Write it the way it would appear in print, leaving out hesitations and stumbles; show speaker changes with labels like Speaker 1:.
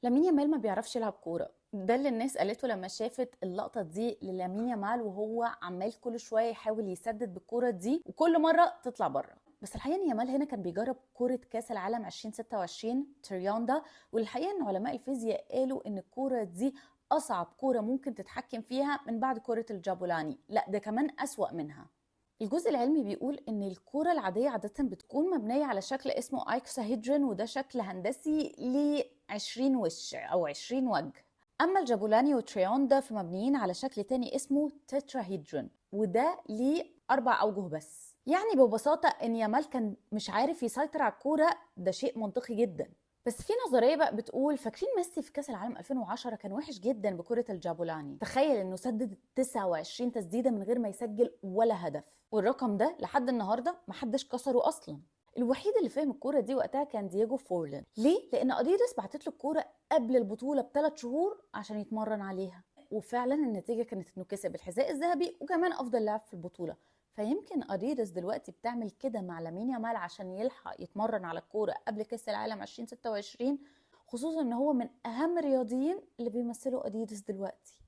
Speaker 1: لامين يامال ما بيعرفش يلعب كورة. ده اللي الناس قالته لما شافت اللقطة دي للامين يامال وهو عمال كل شوية يحاول يسدد بالكورة دي وكل مرة تطلع بره. بس الحقيقة ان يامال هنا كان بيجرب كورة كاس العالم 2026 تريوندا، والحقيقة ان علماء الفيزياء قالوا ان الكورة دي اصعب كورة ممكن تتحكم فيها من بعد كورة الجابولاني، لا ده كمان اسوأ منها. الجزء العلمي بيقول ان الكورة العادية عادة بتكون مبنية على شكل اسمه ايكساهيدرون، وده شكل هندسي ل 20 وش او 20 وجه. اما الجابولاني وتريوندا فمبنيين على شكل تاني اسمه تتراهيدرون، وده ليه 4 اوجه بس. يعني ببساطة ان يامال كان مش عارف يسيطر على الكورة، ده شيء منطقي جدا. بس في نظريه بقى بتقول فاكرين ميسي في كاس العالم 2010 كان وحش جدا بكره الجابولاني، تخيل انه سدد 29 تسديده من غير ما يسجل ولا هدف، والرقم ده لحد النهارده محدش كسره اصلا. الوحيد اللي فهم الكوره دي وقتها كان دييجو فورلان. ليه؟ لان اديداس بعتت له الكوره قبل البطوله ب3 شهور عشان يتمرن عليها، وفعلا النتيجه كانت انه كسب الحذاء الذهبي وكمان افضل لاعب في البطوله. فيمكن اديداس دلوقتي بتعمل كده مع لامين يامال عشان يلحق يتمرن على الكوره قبل كاس العالم 2026، خصوصا ان هو من اهم الرياضيين اللي بيمثلوا اديداس دلوقتي.